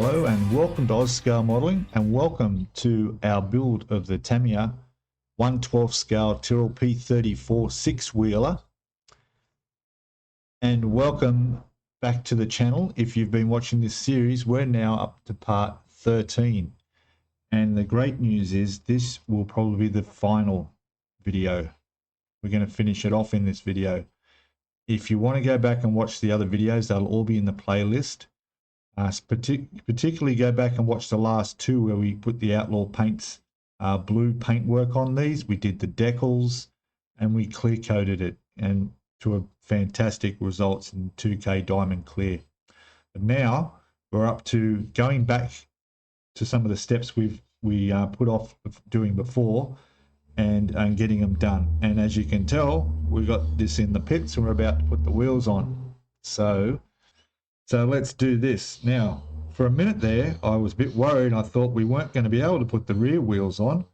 Hello and welcome to Scalemodeling, and welcome to our build of the Tamiya 1/12 scale Tyrrell P34 six-wheeler. And welcome back to the channel. If you've been watching this series, we're now up to part 13. And the great news is this will probably be the final video. We're going to finish it off in this video. If you want to go back and watch the other videos, they'll all be in the playlist. Particularly go back and watch the last two where we put the Outlaw Paints blue paintwork on these. We did the decals and we clear coated it, and to a fantastic results in 2K diamond clear. But now we're up to going back to some of the steps we put off doing before and getting them done. And as you can tell, we've got this in the pits and we're about to put the wheels on. So let's do this. Now, for a minute there, I was a bit worried. I thought we weren't going to be able to put the rear wheels on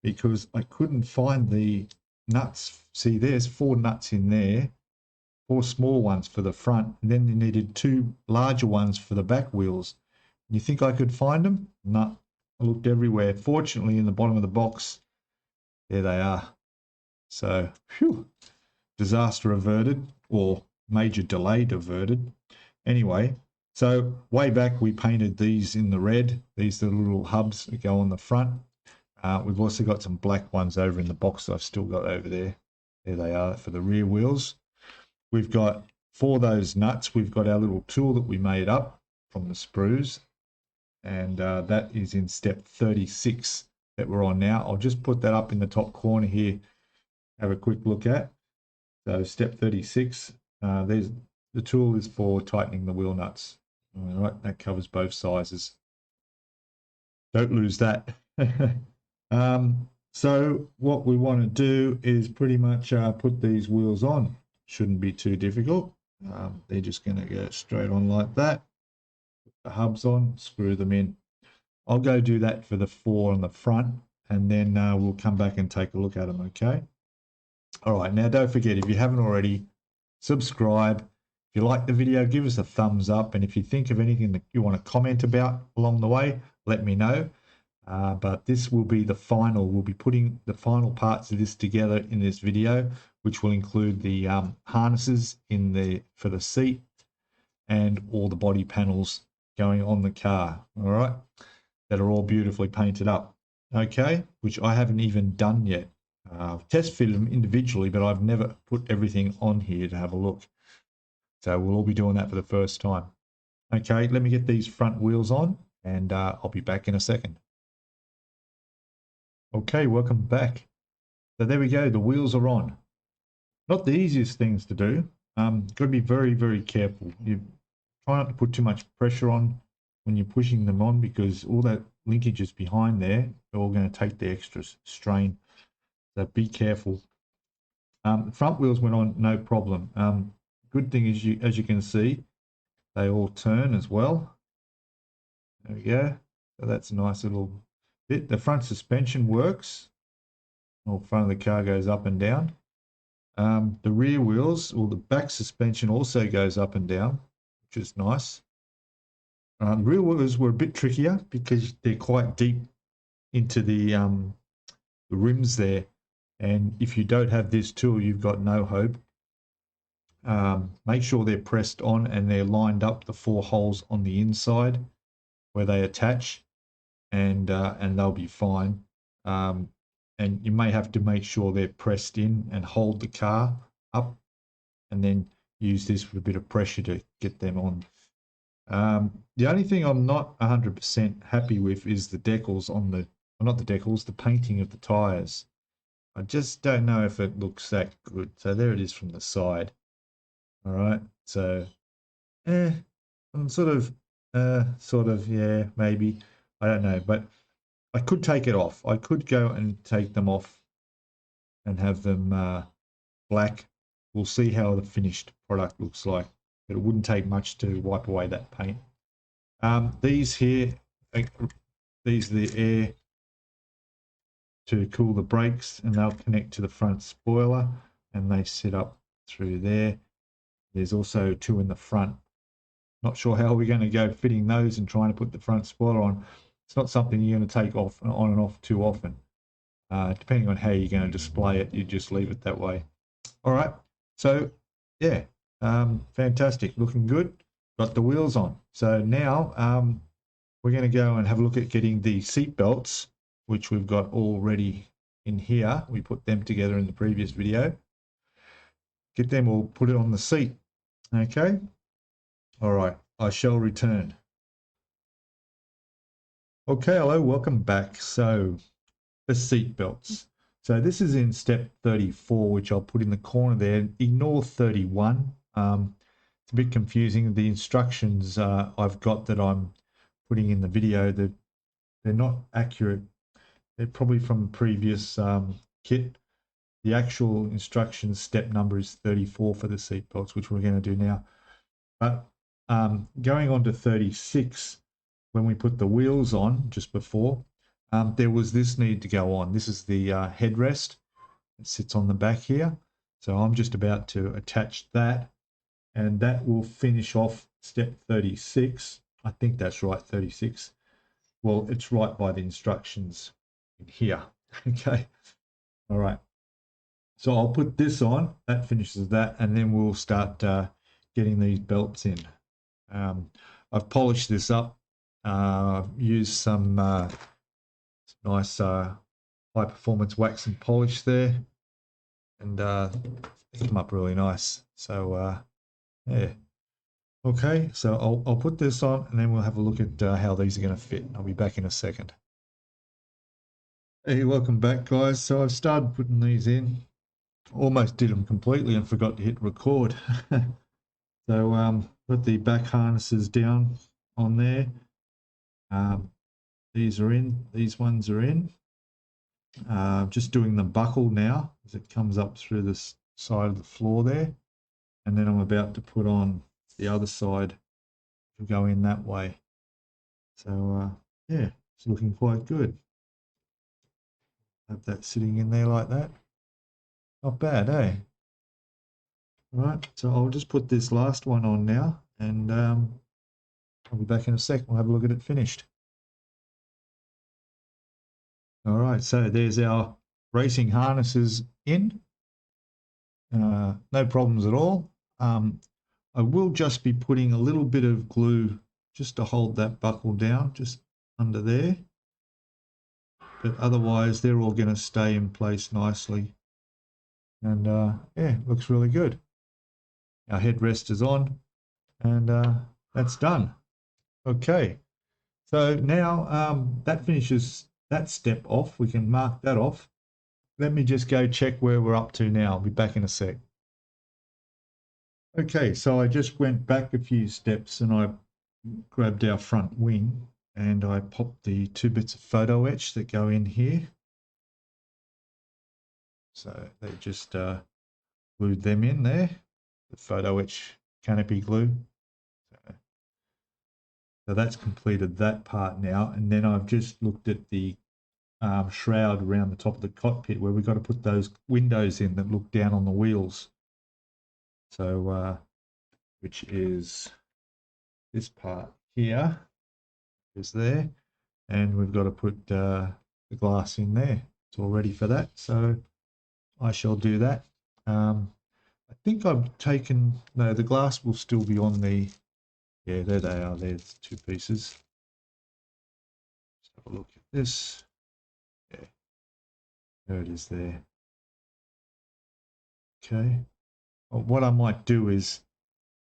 because I couldn't find the nuts. See, there's 4 nuts in there, 4 small ones for the front, and then you needed 2 larger ones for the back wheels. You think I could find them? No, I looked everywhere. Fortunately, in the bottom of the box, there they are. So, phew, disaster averted, or major delay averted. Anyway, so way back we painted these in the red. These are the little hubs that go on the front. We've also got some black ones over in the box that I've still got over there. There they are for the rear wheels. We've got, for those nuts, we've got our little tool that we made up from the sprues. And that is in step 36 that we're on now. I'll just put that up in the top corner here. Have a quick look at. So step 36, there's the tool is for tightening the wheel nuts. All right, that covers both sizes. Don't lose that. So what we want to do is pretty much put these wheels on. Shouldn't be too difficult. They're just going to go straight on like that. Put the hubs on, screw them in. I'll go do that for the 4 on the front, and then we'll come back and take a look at them, okay? All right, now don't forget, if you haven't already, subscribe. If you like the video, give us a thumbs up, and if you think of anything that you want to comment about along the way, let me know. But this will be the final. We'll be putting the final parts of this together in this video, which will include the harnesses for the seat and all the body panels going on the car. All right, that are all beautifully painted up. Okay, which I haven't even done yet. I've test fitted them individually, but I've never put everything on here to have a look. So we'll all be doing that for the first time. Okay, let me get these front wheels on and I'll be back in a second. Okay, welcome back. So there we go, the wheels are on. Not the easiest things to do. Got to be very, very careful. You try not to put too much pressure on when you're pushing them on, because all that linkage is behind there. They're all going to take the extra strain. So be careful. The front wheels went on no problem. Good thing is, as you can see, they all turn as well. There we go. So that's a nice little bit. The front suspension works. The front of the car goes up and down. The rear wheels, well, the back suspension also goes up and down, which is nice. The rear wheels were a bit trickier because they're quite deep into the rims there. And if you don't have this tool, you've got no hope. Make sure they're pressed on and they're lined up, the 4 holes on the inside where they attach, and they'll be fine. And you may have to make sure they're pressed in and hold the car up, and then use this with a bit of pressure to get them on. The only thing I'm not 100% happy with is the decals on the, well, not the decals, the painting of the tires. I just don't know if it looks that good. So there it is from the side. All right, so I'm sort of, yeah, maybe, I don't know, but I could take it off. I could go and take them off and have them black. We'll see how the finished product looks like, but it wouldn't take much to wipe away that paint. These here, these are the air to cool the brakes, and they'll connect to the front spoiler, and they sit up through there. There's also 2 in the front Not sure how we're going to go fitting those and trying to put the front spoiler on. It's not something you're going to take off on and off too often. Depending on how you're going to display it, you just leave it that way. All right, so yeah, fantastic, looking good. Got the wheels on. So now we're going to go and have a look at getting the seat belts, which we've got already in here. We put them together in the previous video. Get them all, put it on the seat. Okay. All right, I shall return. Okay, hello, welcome back. So the seat belts. So this is in step 34, which I'll put in the corner there. Ignore 31. It's a bit confusing. The instructions I've got that I'm putting in the video, they're not accurate. They're probably from a previous kit. The actual instructions step number is 34 for the seat belts, which we're going to do now. But going on to 36, when we put the wheels on just before, there was this need to go on. This is the headrest. It sits on the back here. So I'm just about to attach that, and that will finish off step 36. I think that's right, 36. Well, it's right by the instructions in here. Okay. All right. So I'll put this on. That finishes that, and then we'll start getting these belts in. I've polished this up. Used some nice high performance wax and polish there, and picked them up really nice. So yeah, okay, so I'll put this on, and then we'll have a look at how these are going to fit. I'll be back in a second. Hey, welcome back, guys. So I've started putting these in. Almost did them completely and forgot to hit record. So put the back harnesses down on there. These are in, these ones are in. Just doing the buckle now as it comes up through this side of the floor there. And then I'm about to put on the other side to go in that way. So yeah, it's looking quite good. Have that sitting in there like that. Not bad, eh? Right, so I'll just put this last one on now, and I'll be back in a sec. We'll have a look at it finished. All right, so there's our racing harnesses in. No problems at all. I will just be putting a little bit of glue just to hold that buckle down, just under there. But otherwise, they're all going to stay in place nicely. And yeah, looks really good. Our headrest is on, and that's done. Okay, so now that finishes that step off. We can mark that off. Let me just go check where we're up to now. I'll be back in a sec. Okay, so I just went back a few steps and I grabbed our front wing and I popped the 2 bits of photo etch that go in here. So they just glued them in there, the photo etch canopy glue. So that's completed that part now, and then I've just looked at the shroud around the top of the cockpit where we've got to put those windows in that look down on the wheels. So which is this part here is there, and we've got to put the glass in there. It's all ready for that, so I shall do that. I think I've taken, no, the glass will still be on the, yeah, there they are, there's 2 pieces. Let's have a look at this. Yeah, there it is there. Okay, well, what I might do is,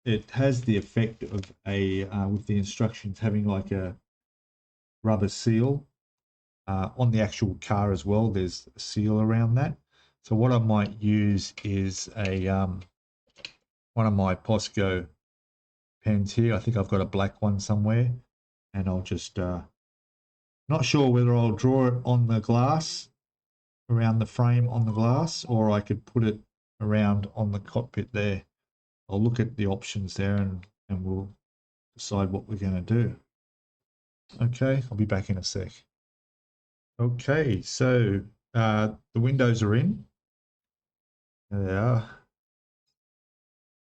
it has the effect of a, with the instructions having like a rubber seal on the actual car as well. There's a seal around that. So what I might use is a one of my Posco pens here. I think I've got a black one somewhere, and I'll just not sure whether I'll draw it on the glass, around the frame on the glass, or I could put it around on the cockpit there. I'll look at the options there and we'll decide what we're going to do. Okay, I'll be back in a sec. Okay, so the windows are in. There they are.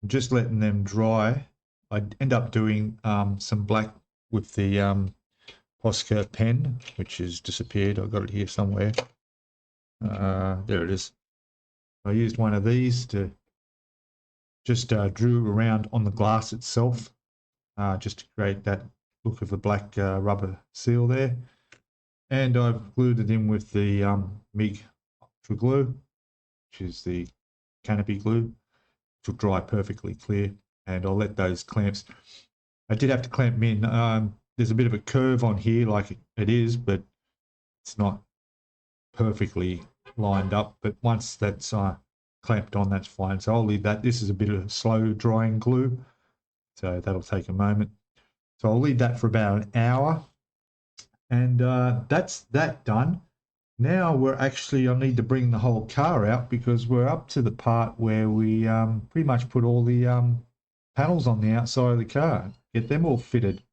I'm just letting them dry. I'd end up doing some black with the Posca pen, which has disappeared. I've got it here somewhere. There it is. I used one of these to just drew around on the glass itself, just to create that look of the black rubber seal there. And I've glued it in with the MIG Ultra Glue, which is the canopy glue, which will dry perfectly clear. And I'll let those clamps, I did have to clamp them in. There's a bit of a curve on here like it is, but it's not perfectly lined up. But once that's clamped on, that's fine. So I'll leave that. This is a bit of slow drying glue, so that'll take a moment. So I'll leave that for about an hour. And that's that done. Now we're actually, I need to bring the whole car out because we're up to the part where we pretty much put all the panels on the outside of the car, get them all fitted.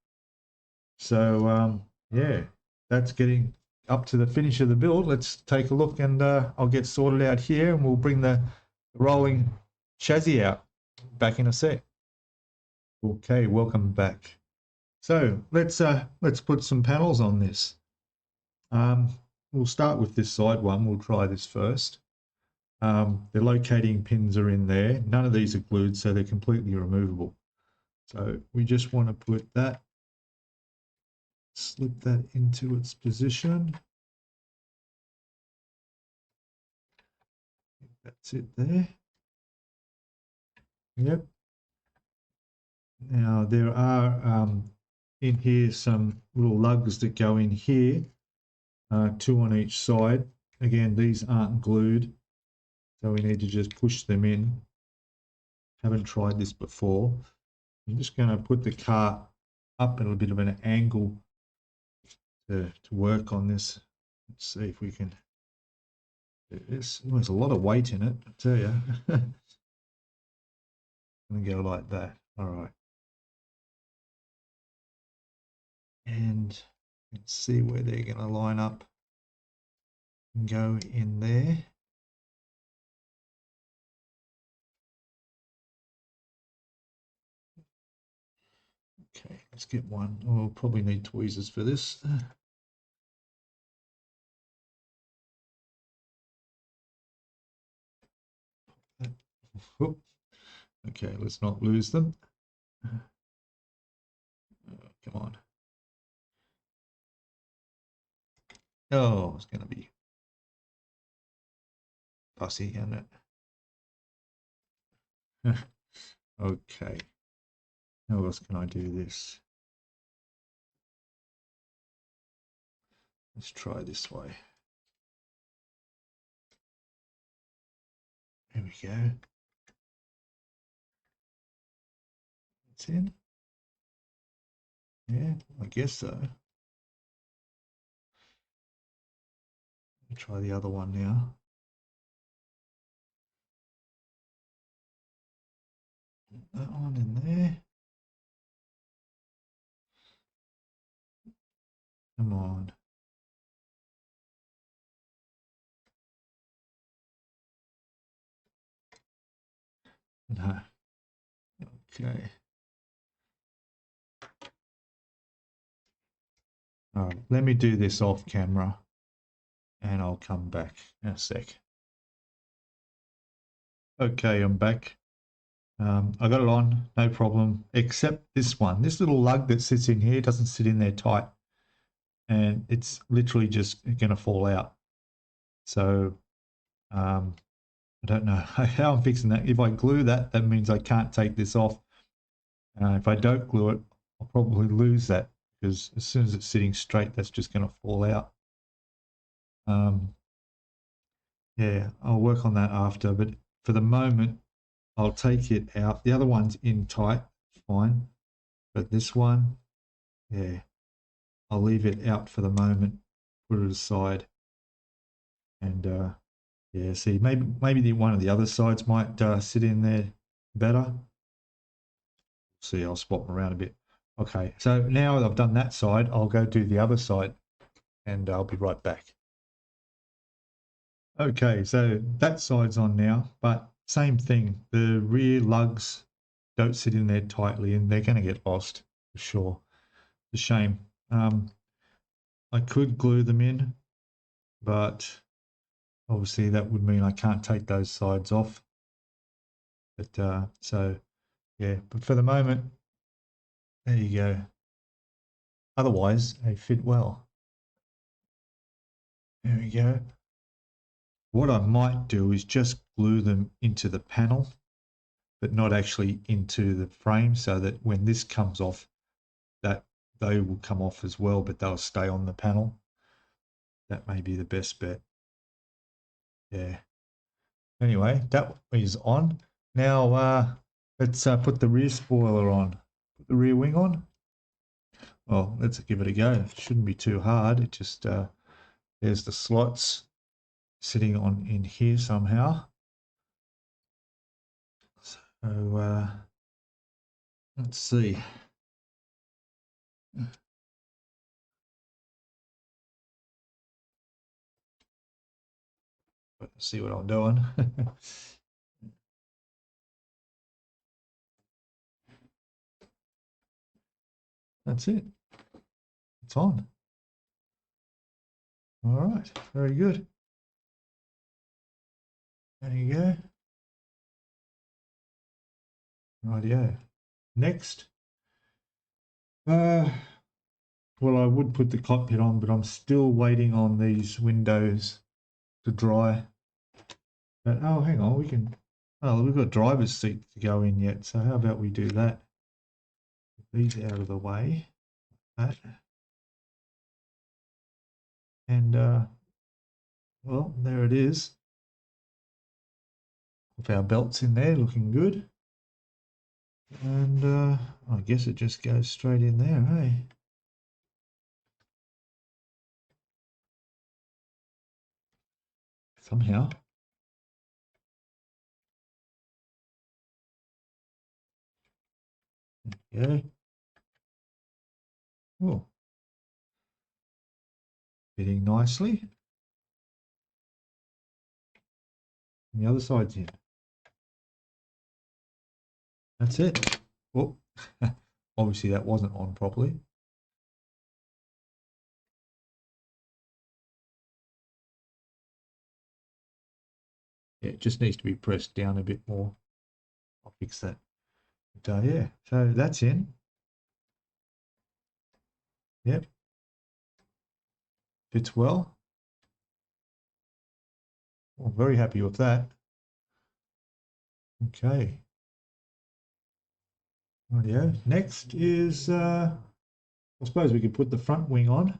So yeah, that's getting up to the finish of the build. Let's take a look, and I'll get sorted out here, and we'll bring the rolling chassis out back in a sec. Okay, welcome back. So let's put some panels on this. We'll start with this side one. We'll try this first. The locating pins are in there. None of these are glued, so they're completely removable. So we just want to put that, slip that into its position. That's it there. Yep. Now there are in here some little lugs that go in here, 2 on each side. Again, these aren't glued, so we need to just push them in. Haven't tried this before. I'm just going to put the car up at a bit of an angle to work on this. Let's see if we can do this. Oh, there's a lot of weight in it, I tell you. I'm going to go like that. All right. And let's see where they're going to line up and go in there. Okay, let's get one. Oh, we'll probably need tweezers for this. Okay, let's not lose them. Come on. Oh, it's going to be fussy, isn't it? Okay. How else can I do this? Let's try this way. There we go. It's in. Yeah, I guess so. Try the other one now. That one in there. Come on. No. Okay. All right, let me do this off camera and I'll come back in a sec. Okay, I'm back. I got it on, no problem, except this one. This little lug that sits in here doesn't sit in there tight, and it's literally just going to fall out. So I don't know how I'm fixing that. If I glue that, that means I can't take this off. If I don't glue it, I'll probably lose that, because as soon as it's sitting straight, that's just going to fall out. Yeah, I'll work on that after, but for the moment, I'll take it out. The other one's in tight, fine, but this one, yeah, I'll leave it out for the moment, put it aside, and yeah, see, maybe one of the other sides might sit in there better. See, I'll swap them around a bit. Okay, so now that I've done that side, I'll go do the other side, and I'll be right back. Okay, so that side's on now, but same thing. The rear lugs don't sit in there tightly, and they're going to get lost for sure. It's a shame. I could glue them in, but obviously that would mean I can't take those sides off. But so yeah, but for the moment, there you go. Otherwise, they fit well. There we go. What I might do is just glue them into the panel, but not actually into the frame, so that when this comes off, that they will come off as well, but they'll stay on the panel. That may be the best bet. Yeah. Anyway, that is on. Now let's put the rear spoiler on. Put the rear wing on. Well, let's give it a go. It shouldn't be too hard. It just there's the slots sitting on in here somehow. So let's see. Let's see what I'm doing. That's it. It's on. All right, very good. There you go. Rightio. Next. Well, I would put the cockpit on, but I'm still waiting on these windows to dry. But oh, hang on, we can. Oh, we've got driver's seat to go in yet. So how about we do that? Get these out of the way. That. And well, there it is. With our belts in there, looking good. And I guess it just goes straight in there, hey? Somehow. There you go. Oh. Fitting nicely. And the other side's in. That's it. Oh, obviously that wasn't on properly. Yeah, it just needs to be pressed down a bit more. I'll fix that. But yeah, so that's in. Yep. Fits well. Well, very happy with that. Okay. Rightio. Next is, I suppose we could put the front wing on.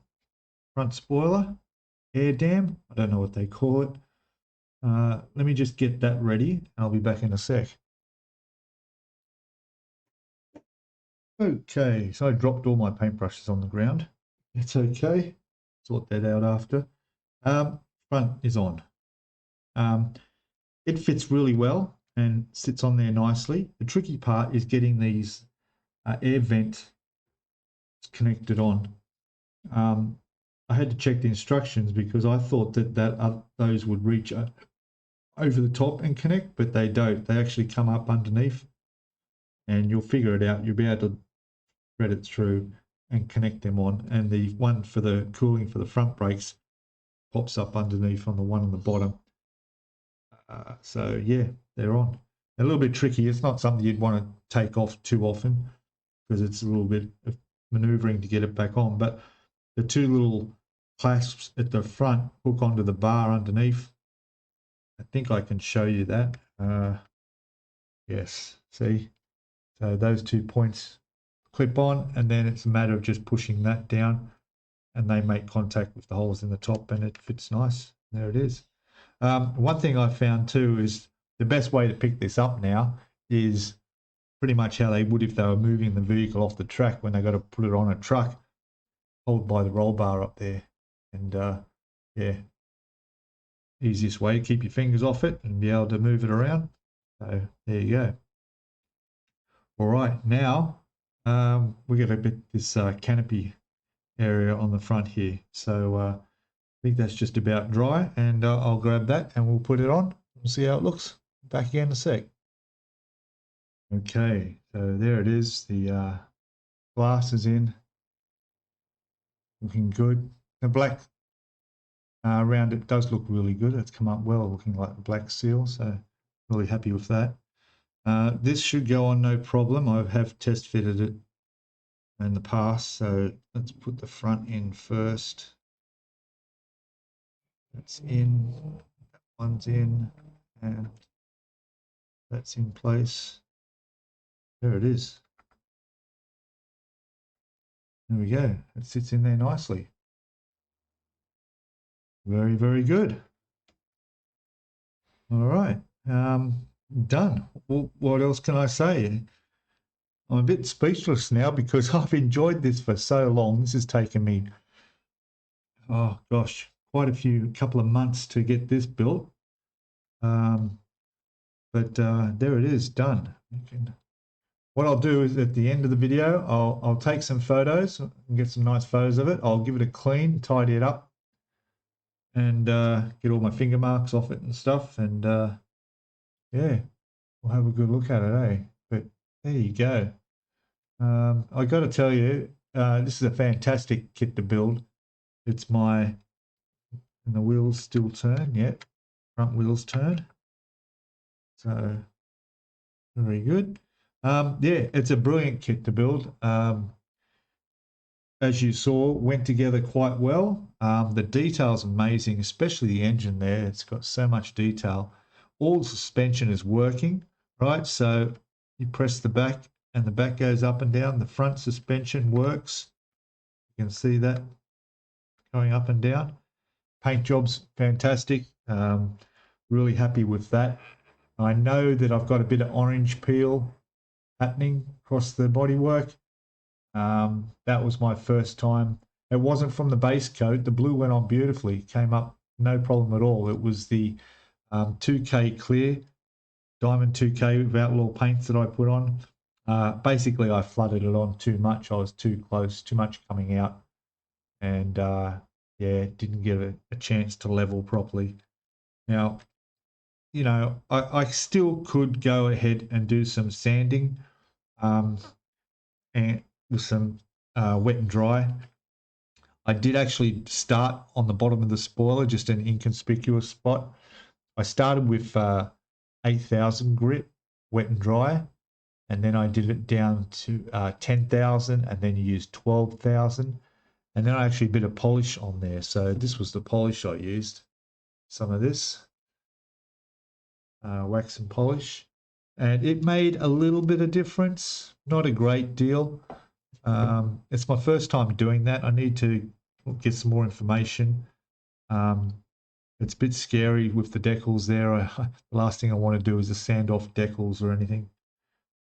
Front spoiler, air dam. I don't know what they call it. Let me just get that ready, and I'll be back in a sec. Okay, so I dropped all my paintbrushes on the ground. It's okay. Sort that out after. Front is on. It fits really well and sits on there nicely. The tricky part is getting these air vent connected on. I had to check the instructions because I thought that those would reach over the top and connect, but they don't. They actually come up underneath, and you'll figure it out. You'll be able to thread it through and connect them on. And the one for the cooling for the front brakes pops up underneath on the one on the bottom. So yeah, they're on. A little bit tricky. It's not something you'd want to take off too often because it's a little bit of maneuvering to get it back on. But the two little clasps at the front hook onto the bar underneath. I think I can show you that. Yes, see? So those 2 points clip on, and then it's a matter of just pushing that down, and they make contact with the holes in the top, and it fits nice. There it is. One thing I found too is the best way to pick this up now is pretty much how they would if they were moving the vehicle off the track when they got to put it on a truck. Hold by the roll bar up there, and yeah, easiest way to keep your fingers off it and be able to move it around. So there you go. All right, now we're going to bit this canopy area on the front here. So I think that's just about dry, and I'll grab that and we'll put it on and see how it looks. Back again in a sec. Okay, So there it is. The glass is in, looking good. The black around it does look really good. It's come up well, looking like the black seal. So really happy with that. This should go on no problem. I have test fitted it in the past. So let's put the front in first. That's in, that one's in, and that's in place. There it is. There we go. It sits in there nicely. Very, very good. All right. Done. Well, what else can I say? I'm a bit speechless now because I've enjoyed this for so long. This has taken me, oh gosh, quite a couple of months to get this built. But there it is, done. What I'll do is at the end of the video, I'll take some photos and get some nice photos of it. I'll give it a clean, tidy it up, and get all my finger marks off it and stuff. And yeah, we'll have a good look at it, eh? But there you go. I got to tell you, this is a fantastic kit to build. It's and the wheels still turn, yep, front wheels turn. So very good. Yeah, it's a brilliant kit to build. As you saw, went together quite well. The detail's amazing, especially the engine there. It's got so much detail. All the suspension is working, right? So you press the back and the back goes up and down. The front suspension works. You can see that going up and down. Paint job's fantastic. Really happy with that. I know that I've got a bit of orange peel happening across the bodywork. That was my first time. It wasn't from the base coat. The blue went on beautifully. Came up no problem at all. It was the 2K clear, Diamond 2K with Outlaw Paints that I put on. Basically, I flooded it on too much. I was too close, too much coming out. And yeah, didn't get a chance to level properly. Now, you know, I still could go ahead and do some sanding and with some wet and dry. I did actually start on the bottom of the spoiler, just an inconspicuous spot. I started with 8,000 grit, wet and dry, and then I did it down to 10,000, and then used 12,000, and then I actually did a polish on there. So this was the polish I used, some of this. Wax and polish, and it made a little bit of difference, not a great deal. It's my first time doing that. I need to get some more information. It's a bit scary with the decals there. The last thing I want to do is to sand off decals or anything.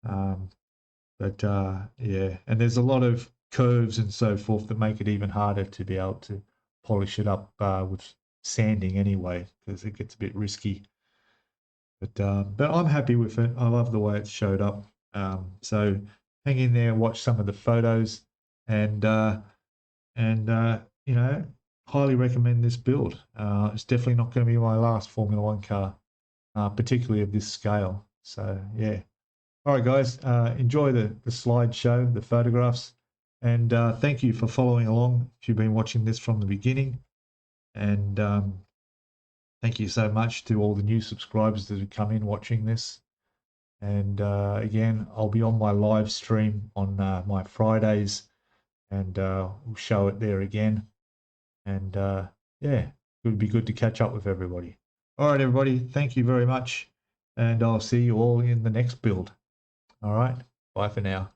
But yeah, and there's a lot of curves and so forth that make it even harder to be able to polish it up with sanding anyway, because it gets a bit risky. But I'm happy with it. I love the way it showed up. So hang in there and watch some of the photos, and you know, highly recommend this build. It's definitely not going to be my last Formula One car, particularly of this scale. So yeah. All right, guys, enjoy the slideshow, the photographs, and thank you for following along if you've been watching this from the beginning. And thank you so much to all the new subscribers that have come in watching this. And again, I'll be on my live stream on my Fridays, and we'll show it there again. And yeah, it would be good to catch up with everybody. All right, everybody, thank you very much. And I'll see you all in the next build. All right, bye for now.